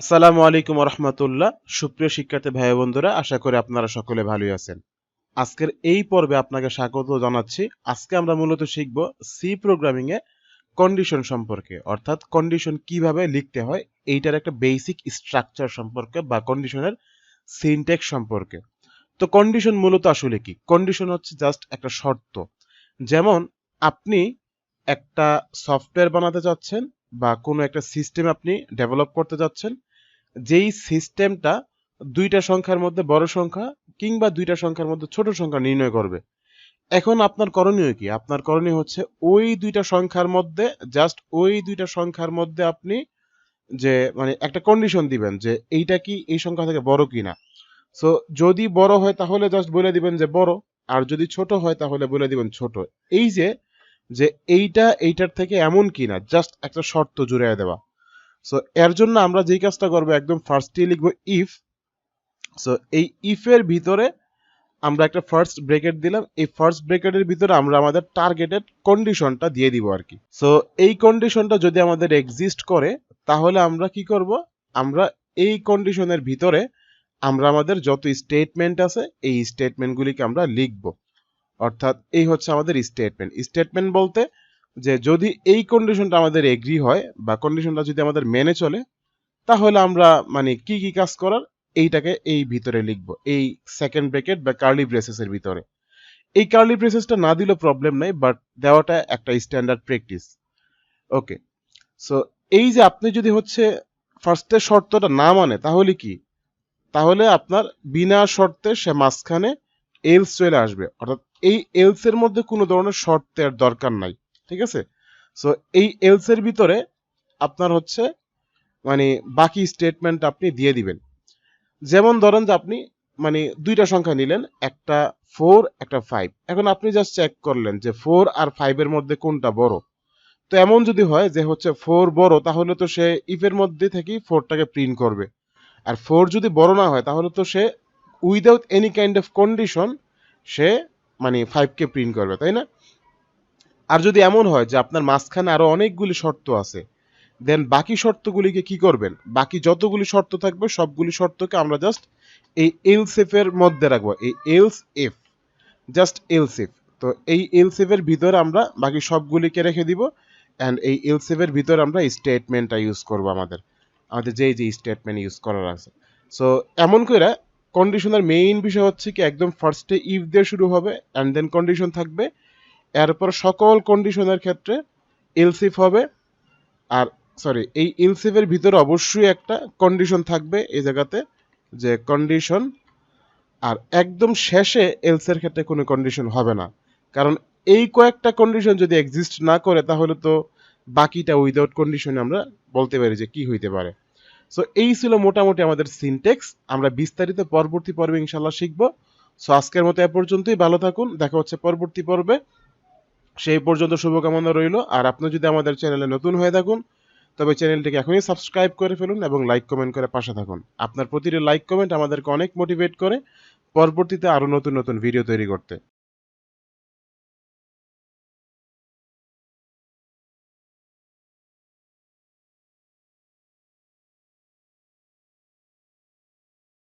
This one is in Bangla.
আসসালামু আলাইকুম রহমতুল্লাহ। সুপ্রিয় শিক্ষার্থী ভাই বন্ধুরা, আশা করি আপনারা সকলে ভালোই আছেন। আজকের এই পর্বে আপনাকে স্বাগত জানাচ্ছি। আজকে আমরা মূলত শিখব সি প্রোগ্রামিং এ কন্ডিশন সম্পর্কে, অর্থাৎ কন্ডিশন কিভাবে লিখতে হয় এইটার একটা বেসিক স্ট্রাকচার সম্পর্কে বা কন্ডিশনের সিনট্যাক্স সম্পর্কে। তো কন্ডিশন মূলত আসলে কি? কন্ডিশন হচ্ছে জাস্ট একটা শর্ত। যেমন আপনি একটা সফটওয়্যার বানাতে চাচ্ছেন বা কোনো একটা সিস্টেম আপনি ডেভেলপ করতে যাচ্ছেন, যেই সিস্টেমটা দুইটা সংখ্যার মধ্যে বড় সংখ্যা কিংবা দুইটা সংখ্যার মধ্যে ছোট সংখ্যা নির্ণয় করবে। এখন আপনার করণীয় কি? আপনার করণীয় হচ্ছে ওই দুইটা সংখ্যার মধ্যে, জাস্ট ওই দুইটা সংখ্যার মধ্যে আপনি যে মানে একটা কন্ডিশন দিবেন যে এইটা কি এই সংখ্যা থেকে বড় কিনা। সো যদি বড় হয় তাহলে জাস্ট বলে দিবেন যে বড়, আর যদি ছোট হয় তাহলে বলে দিবেন ছোট। এই যে যে এইটা এইটার থেকে এমন কিনা, জাস্ট একটা শর্ত জুড়ে দেওয়া। সো এর জন্য আমরা যেই কাজটা করবো, একদম ফার্স্টে লিখবো ইফ। সো এই ইফের ভিতরে আমরা একটা ফার্স্ট ব্রেকেট দিলাম। এই ফার্স্ট ব্রেকেটের ভিতরে আমরা আমাদের টার্গেটেড কন্ডিশনটা দিয়ে দিব আর কি। সো এই কন্ডিশনটা যদি আমাদের এক্সিস্ট করে তাহলে আমরা কি করব? আমরা এই কন্ডিশনের ভিতরে আমরা আমাদের যত স্টেটমেন্ট আছে এই স্টেটমেন্টগুলিকে আমরা লিখব। অর্থাৎ এই হচ্ছে আমাদের স্টেটমেন্ট। স্টেটমেন্ট বলতে যে যদি এই কন্ডিশনটা আমাদের এগ্রি হয় বা কন্ডিশনটা যদি আমাদের মেনে চলে, তাহলে আমরা মানে কি কি কাজ করার এইটাকে এই ভিতরে লিখবো, এই সেকেন্ড ব্র্যাকেট বা কার্লি ব্রেসেসের ভিতরে। এই কার্লি ব্রেসেসটা না দিলেও প্রবলেম নাই, বাট দেওয়াটা একটা স্ট্যান্ডার্ড প্র্যাকটিস। ওকে, সো এই যে আপনি যদি হচ্ছে ফার্স্টের শর্তটা না মানে তাহলে কি? তাহলে আপনার বিনা শর্তে সে মাঝখানে এলস চলে আসবে, অর্থাৎ এই এলস এর মধ্যে কোনো ধরনের শর্তের দরকার নাই। ঠিক আছে? সো এই এলস এর ভিতরে আপনার হচ্ছে মানে বাকি স্টেটমেন্ট আপনি দিয়ে দিবেন। যেমন ধরেন যে আপনি মানে দুইটা সংখ্যা নিলেন, একটা 4 একটা 5। এখন আপনি জাস্ট চেক করলেন যে 4 আর 5 এর মধ্যে কোনটা বড়। তো এমন যদি হয় যে হচ্ছে 4 বড়, তাহলে তো সে ইফের মধ্যে থেকেই 4টাকে প্রিন্ট করবে। আর 4 যদি বড় না হয় তাহলে তো সে without any kind of condition সে মানে 5কে প্রিন্ট করবে, তাই না? আর যদি এমন হয় যে আপনার মাঝখানে আরো অনেকগুলি শর্ত আছে, দেন বাকি শর্তগুলিকে কি করবেন? বাকি যতগুলি শর্ত থাকবে সবগুলি শর্তকে আমরা জাস্ট এই এলস ইফ এর মধ্যে রাখবো। এই else if, just else if. তো এই এলস ইফ এর ভিতরে আমরা বাকি সবগুলিকে রেখে দিব, অ্যান্ড এই এলস ইফ এর ভিতরে আমরা স্টেটমেন্টটা ইউজ করব আমাদের আমাদের যেই যে স্টেটমেন্ট ইউজ করার আছে। সো এমন করে কন্ডিশনের মেইন বিষয় হচ্ছে কি, একদম ফার্স্টে ইফ দিয়ে শুরু হবে অ্যান্ড দেন কন্ডিশন থাকবে। এরপর সকল কন্ডিশনের ক্ষেত্রে এলস ইফ হবে। আর সরি, এই এলসিফের ভিতরে অবশ্যই একটা কন্ডিশন থাকবে এই জায়গাতে, যে কন্ডিশন। আর একদম শেষে এলসের ক্ষেত্রে কোনো কন্ডিশন হবে না, কারণ এই কয়েকটা কন্ডিশন যদি এক্সিস্ট না করে তাহলে তো বাকিটা উইদাউট কন্ডিশনে আমরা বলতে পারি যে কি হইতে পারে। সো এই ছিল মোটামুটি আমাদের সিনটেক্স। আমরা বিস্তারিত পরবর্তী পর্বে ইনশাল্লাহ শিখবো। সো আজকের মতো এ পর্যন্তই। ভালো থাকুন, দেখা হচ্ছে পরবর্তী পর্বে। সেই পর্যন্ত শুভকামনা রইল। আর আপনি যদি আমাদের চ্যানেলে নতুন হয়ে থাকুন তবে চ্যানেলটিকে এখনই সাবস্ক্রাইব করে ফেলুন এবং লাইক কমেন্ট করে পাশে থাকুন। আপনার প্রতিটি লাইক কমেন্ট আমাদেরকে অনেক মোটিভেট করে পরবর্তীতে আরও নতুন নতুন ভিডিও তৈরি করতে।